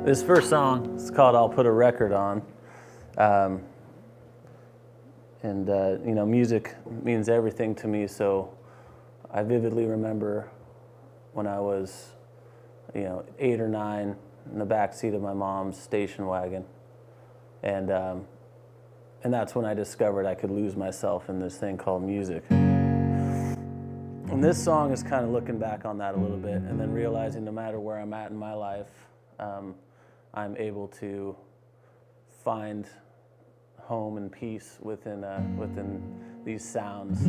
This first song is called I'll Put a Record On. Music means everything to me, so I vividly remember when I was, 8 or 9 in the back seat of my mom's station wagon. And that's when I discovered I could lose myself in this thing called music. And this song is kind of looking back on that a little bit and then realizing no matter where I'm at in my life, I'm able to find home and peace within these sounds.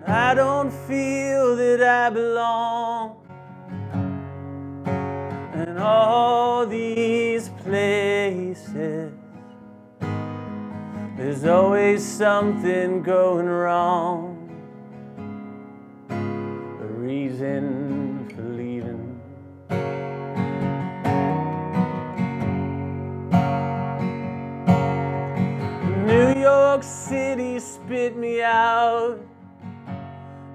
I don't feel that I belong in all these places. There's always something going wrong, a reason for leaving. New York City spit me out,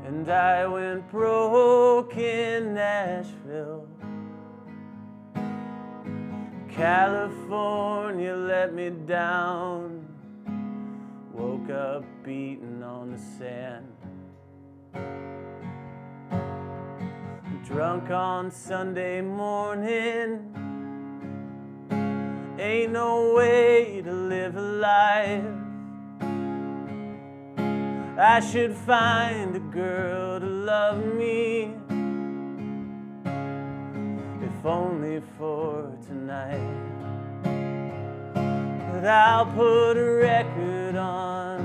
and I went broke in Nashville. California let me down, woke up beating on the sand. Drunk on Sunday morning, ain't no way to live a life. I should find a girl to love me, if only for tonight. But I'll put a record on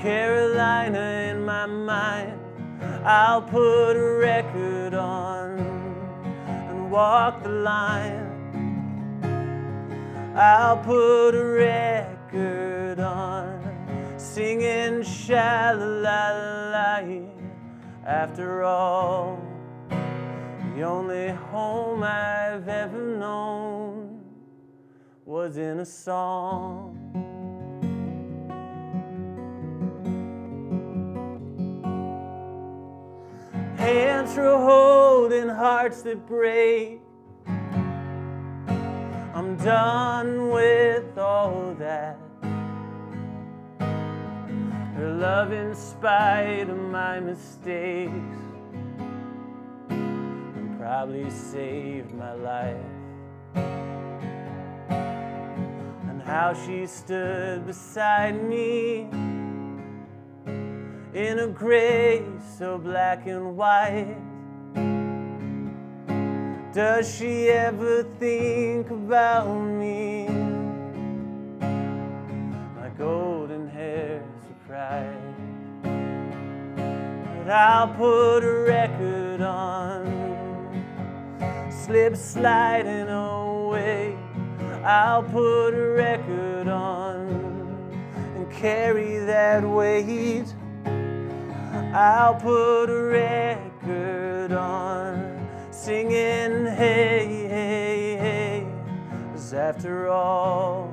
Carolina in my mind. I'll put a record on and walk the line. I'll put a record on singing sha-la-la-la-la. After all, the only home I've ever known was in a song. Hands for holding hearts that break. I'm done with all that. Her love in spite of my mistakes and probably saved my life. And how she stood beside me in a gray so black and white. Does she ever think about me? My golden hair surprise. But I'll put a record on, slip sliding away. I'll put a record on and carry that weight. I'll put a record on singing hey, hey, hey. 'Cause after all,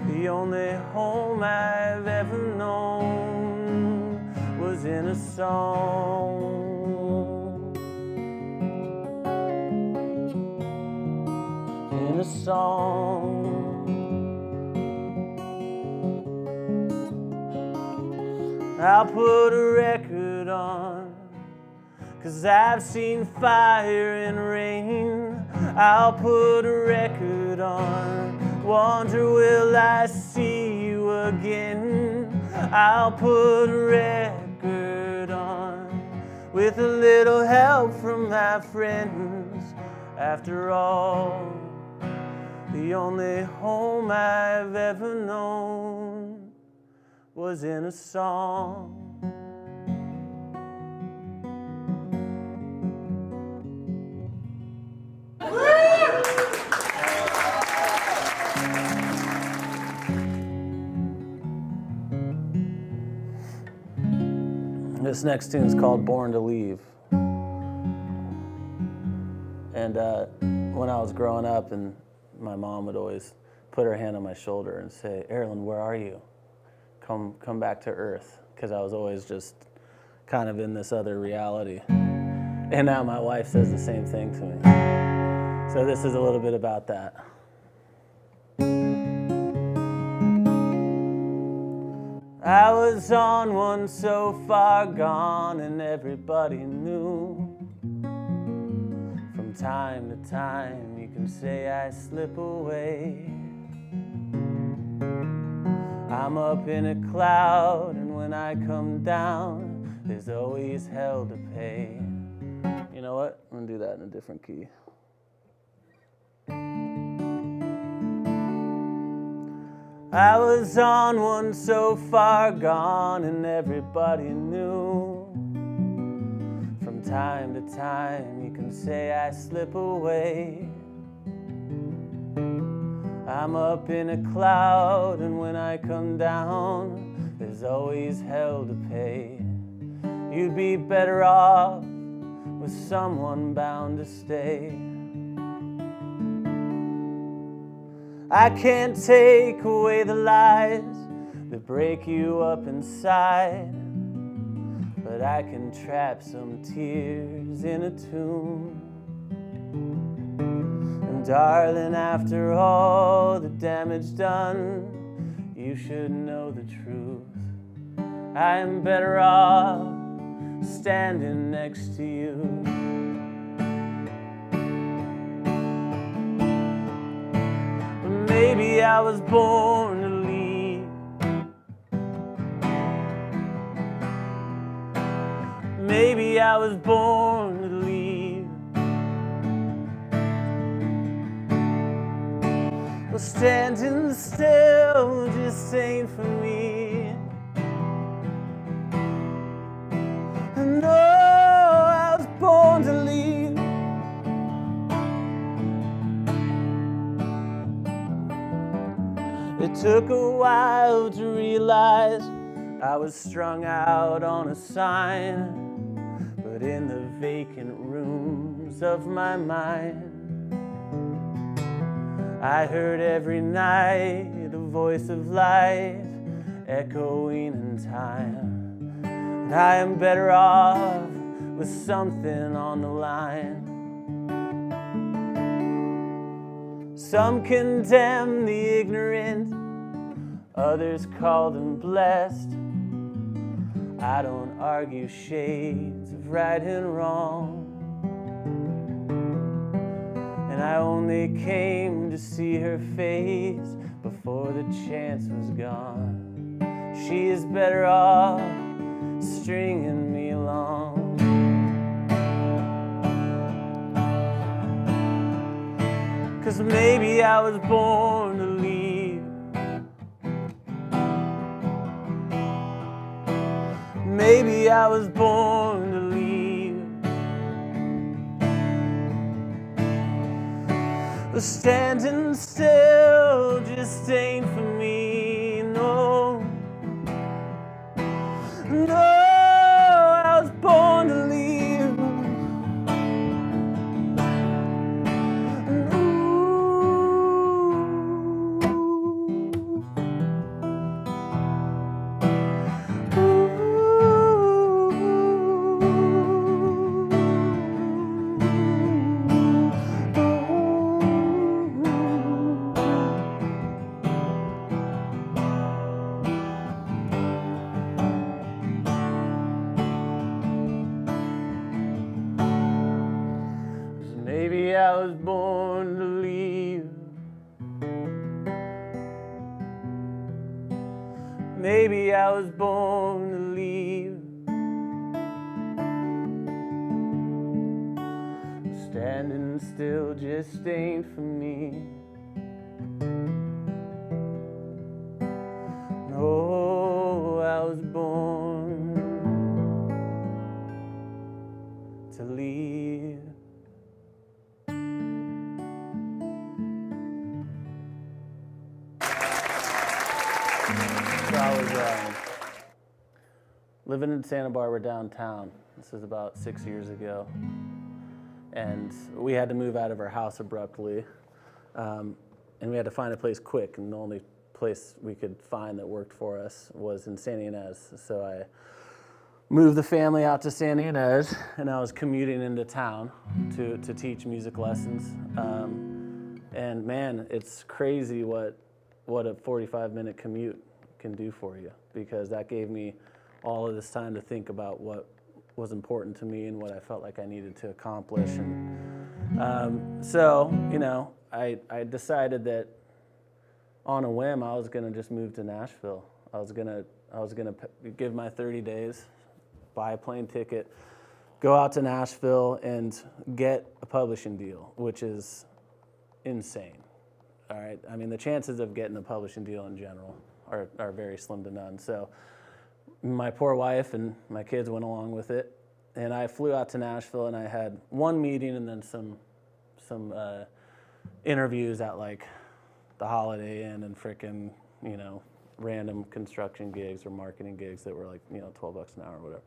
the only home I've ever known was in a song. In a song. I'll put a record on, 'cause I've seen fire and rain. I'll put a record on, wonder will I see you again. I'll put a record on, with a little help from my friends. After all, the only home I've ever known was in a song. This next tune is called Born to Leave. And when I was growing up, and my mom would always put her hand on my shoulder and say, "Erlen, where are you? Come back to earth," because I was always just kind of in this other reality. And now my wife says the same thing to me. So this is a little bit about that. I was on one so far gone, and everybody knew. From time to time you can say I slip away. I'm up in a cloud, and when I come down, there's always hell to pay. You know what? I'm gonna do that in a different key. I was on one so far gone, and everybody knew. From time to time you can say I slip away. I'm up in a cloud, and when I come down, there's always hell to pay. You'd be better off with someone bound to stay. I can't take away the lies that break you up inside, but I can trap some tears in a tune. And darling, after all the damage done, you should know the truth. I am better off standing next to you. Maybe I was born to lead. Maybe I was born to leave. Well, standing still just ain't for me. No, I was born to leave. It took a while to realize I was strung out on a sign, but in the vacant rooms of my mind, I heard every night a voice of life echoing in time. And I am better off with something on the line. Some condemn the ignorant, others call them blessed. I don't argue shades of right and wrong, and I only came to see her face before the chance was gone. She is better off stringing me along. 'Cause maybe I was born to leave. Maybe I was born to leave. But standing still just ain't for me, no. No, I was born to leave. Maybe I was born to leave. Maybe I was born to leave. Standing still just ain't for me. No, I was born to leave. So I was living in Santa Barbara downtown. This is about 6 years ago. and we had to move out of our house abruptly, and we had to find a place quick, and the only place we could find that worked for us was in Santa Ynez. So I moved the family out to Santa Ynez, and I was commuting into town to teach music lessons. And man, it's crazy what a 45-minute commute can do for you, because that gave me all of this time to think about what was important to me and what I felt like I needed to accomplish. And so, you know, I decided that on a whim I was gonna just move to Nashville. I was gonna give my 30 days, buy a plane ticket, go out to Nashville and get a publishing deal, which is insane. All right, I mean, the chances of getting a publishing deal in general are very slim to none. So my poor wife and my kids went along with it, and I flew out to Nashville, and I had one meeting and then some interviews at like the Holiday Inn and frickin', you know, random construction gigs or marketing gigs that were like, you know, $12 an hour or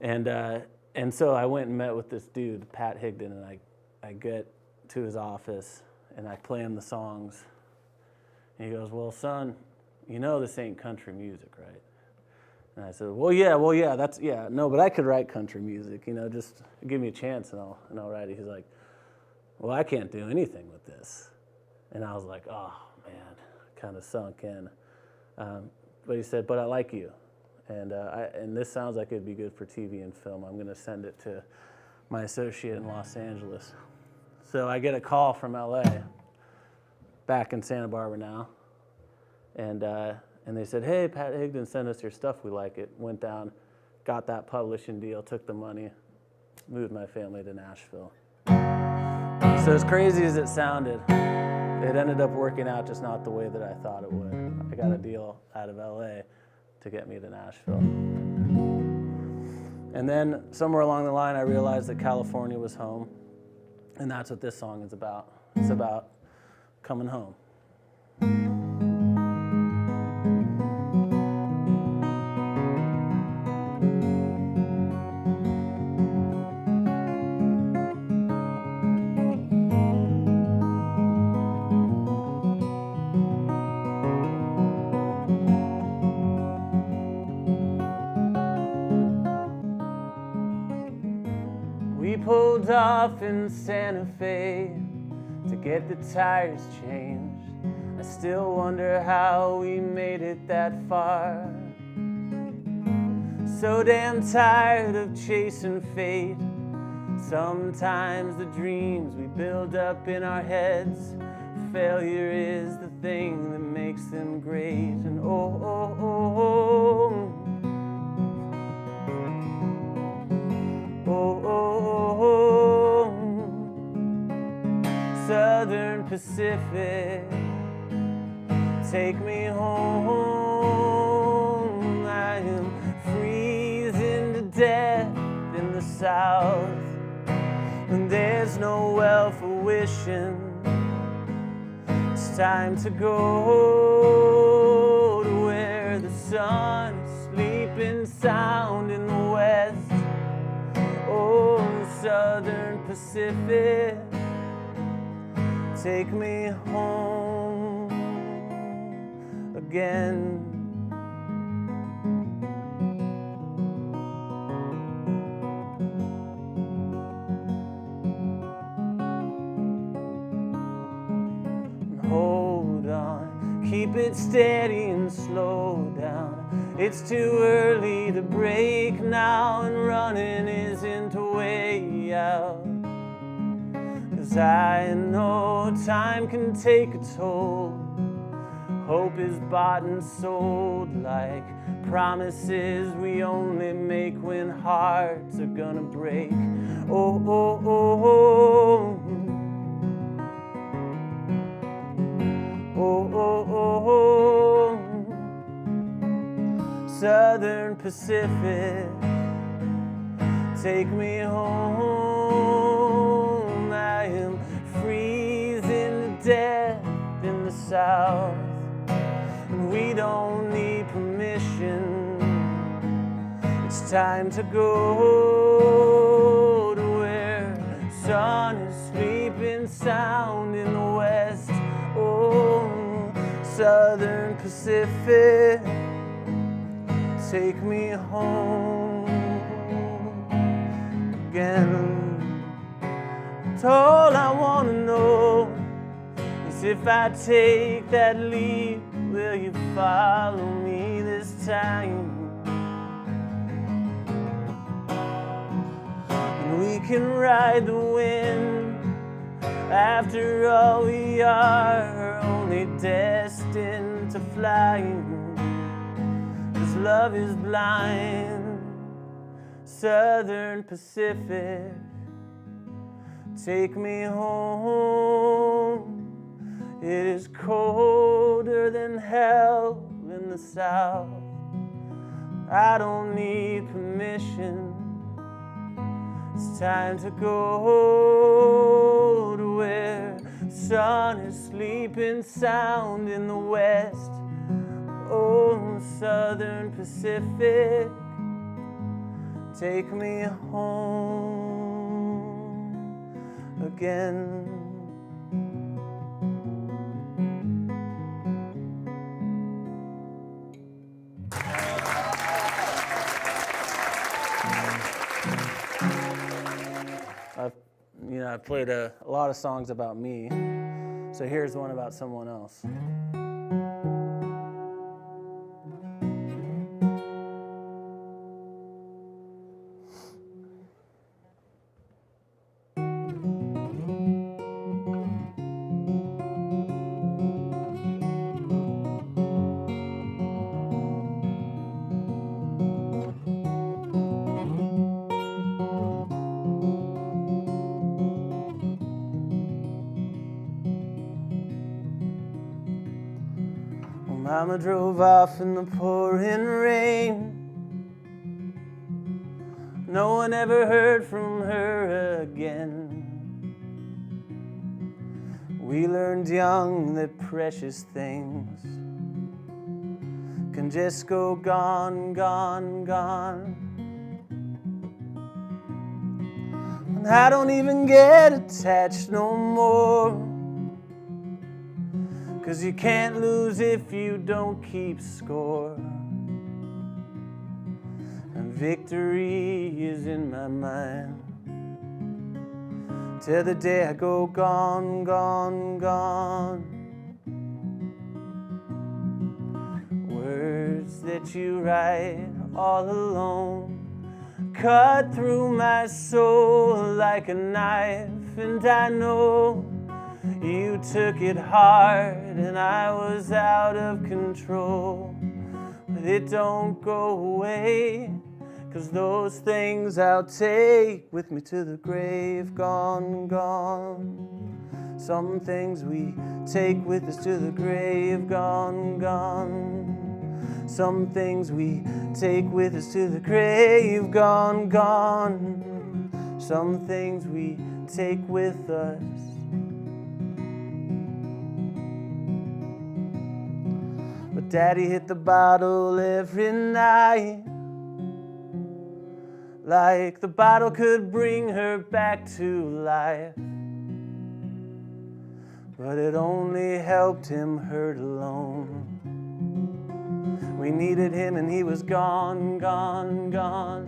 whatever. And so I went and met with this dude, Pat Higdon, and I get to his office and I play him the songs. And he goes, "Well, son, you know this ain't country music, right?" And I said, well, yeah, no, but I could write country music, you know, just give me a chance and I'll write it. He's like, "Well, I can't do anything with this." And I was like, oh man, kind of sunk in. But he said, "But I like you. And this sounds like it'd be good for TV and film. I'm gonna send it to my associate in Los Angeles." So I get a call from LA, back in Santa Barbara now. And they said, "Hey, Pat Higdon sent us your stuff, we like it." Went down, got that publishing deal, took the money, moved my family to Nashville. So as crazy as it sounded, it ended up working out just not the way that I thought it would. I got a deal out of LA to get me to Nashville. And then somewhere along the line, I realized that California was home, and that's what this song is about. It's about coming home. We pulled off in Santa Fe to get the tires changed. I still wonder how we made it that far. So damn tired of chasing fate. Sometimes the dreams we build up in our heads, failure is the thing that makes them great. And Southern Pacific, take me home. I am freezing to death in the South, and there's no welfare wishing. It's time to go to where the sun is sleeping sound in the west. Oh, Southern Pacific, take me home again. Hold on, keep it steady and slow down. It's too early to break now, and running isn't a way out. 'Cause I know time can take a toll. Hope is bought and sold like promises we only make when hearts are gonna break. Southern Pacific, take me home. I am freezing to death in the South, and we don't need permission. It's time to go to where sun is sleeping sound in the west. Oh, Southern Pacific, take me home again. And all I want to know is if I take that leap, will you follow me this time? And we can ride the wind. After all, we are only destined to fly. 'Cause love is blind. Southern Pacific, take me home. It is colder than hell in the south. I don't need permission. It's time to go to where the sun is sleeping sound in the west. Oh, Southern Pacific, take me home again. I've played a lot of songs about me, so here's one about someone else. Mama drove off in the pouring rain. No one ever heard from her again. We learned young that precious things can just go gone, gone, gone. And I don't even get attached no more. 'Cause you can't lose if you don't keep score. And victory is in my mind till the day I go gone, gone, gone. Words that you write all alone cut through my soul like a knife. And I know you took it hard and I was out of control. But it don't go away, 'cause those things I'll take with me to the grave, gone, gone. Some things we take with us to the grave, gone, gone. Some things we take with us to the grave, gone, gone. Some things we take with us. But Daddy hit the bottle every night, like the bottle could bring her back to life. But it only helped him hurt alone. We needed him and he was gone, gone, gone.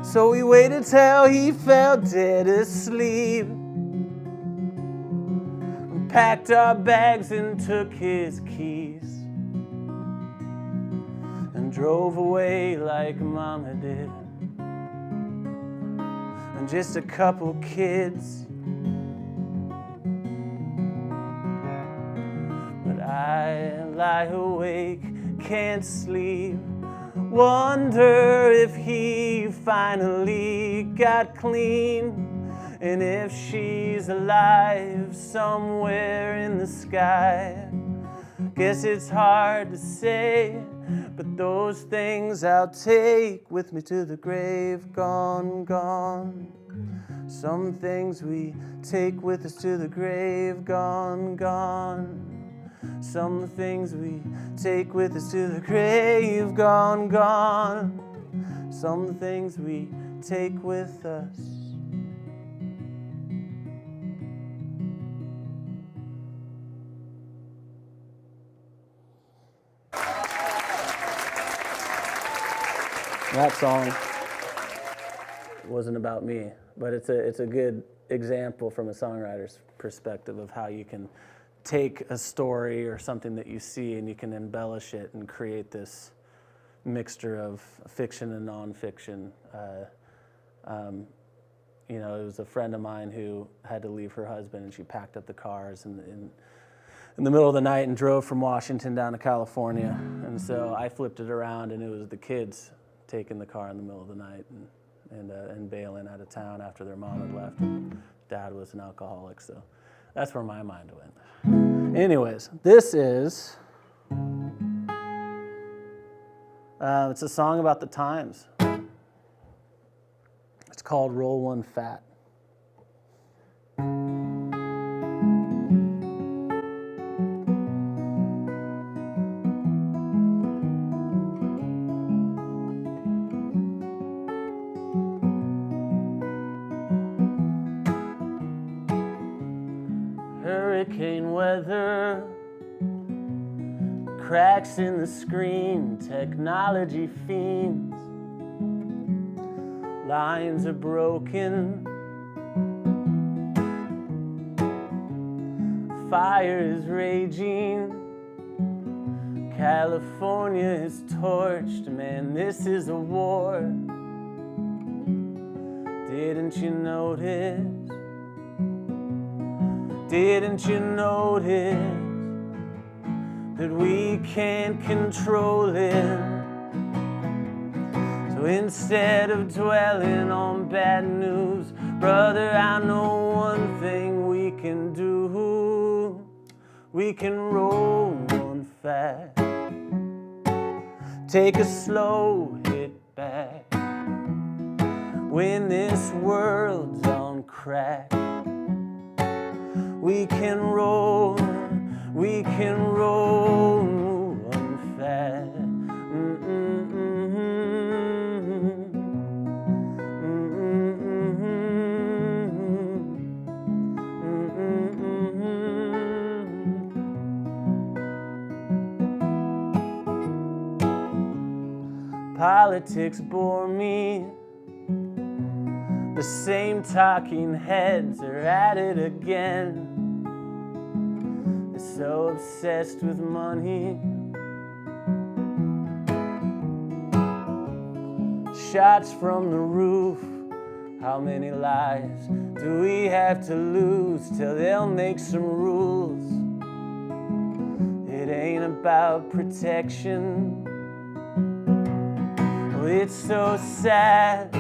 So we waited till he fell dead asleep, packed our bags and took his keys, and drove away like Mama did, and just a couple kids. But I lie awake, can't sleep, wonder if he finally got clean. And if she's alive somewhere in the sky, guess it's hard to say, but those things I'll take with me to the grave, gone, gone. Some things we take with us to the grave, gone, gone. Some things we take with us to the grave, gone, gone. Some things we take with us. That song wasn't about me, but it's a good example from a songwriter's perspective of how you can take a story or something that you see and you can embellish it and create this mixture of fiction and nonfiction. You know, it was a friend of mine who had to leave her husband, and she packed up the cars in the middle of the night and drove from Washington down to California. And so I flipped it around, and it was the kids taking the car in the middle of the night and bailing out of town after their mom had left. Dad was an alcoholic, so that's where my mind went. Anyways, this is, it's a song about the times. It's called Roll One Fat. Hurricane weather, cracks in the screen, technology fiends, lines are broken, fire is raging, California is torched, man, this is a war. Didn't you notice? Didn't you notice that we can't control it? So instead of dwelling on bad news, brother, I know one thing we can do. We can roll one fat, take a slow hit back when this world's on crack. We can roll one fat. Politics bore me. The same talking heads are at it again. They're so obsessed with money. Shots from the roof. How many lives do we have to lose till they'll make some rules? It ain't about protection. Oh, it's so sad.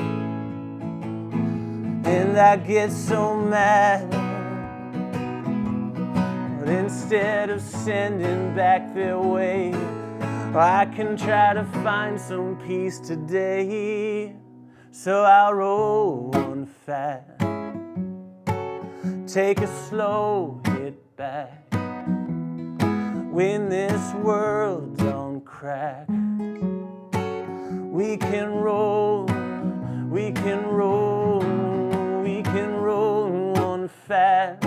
And I get so mad. But instead of sending back their way, I can try to find some peace today. So I'll roll one fat, take a slow hit back when this world's on crack. We can roll one fat.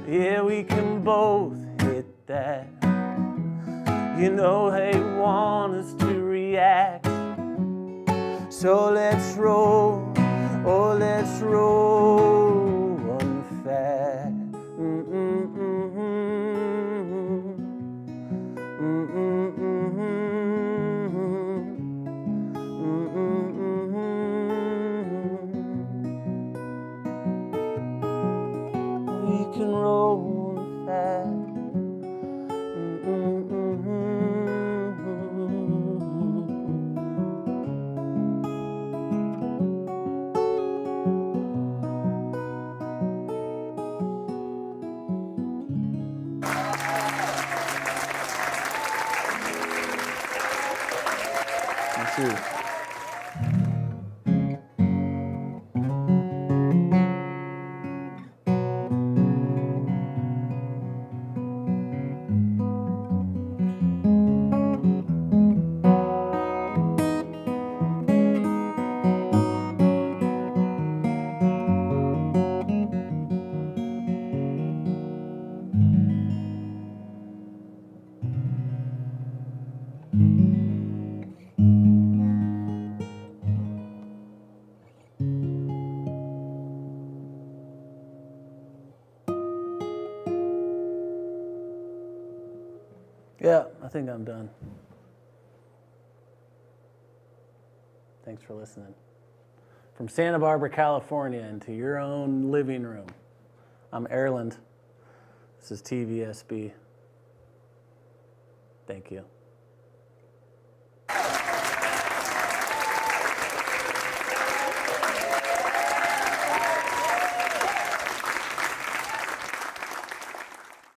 Yeah, we can both hit that. You know they want us to react. So let's roll, oh let's roll one fat. We can roll one fat. Thank you. Yeah, I think I'm done. Thanks for listening. From Santa Barbara, California, into your own living room, I'm Erland. This is TVSB. Thank you.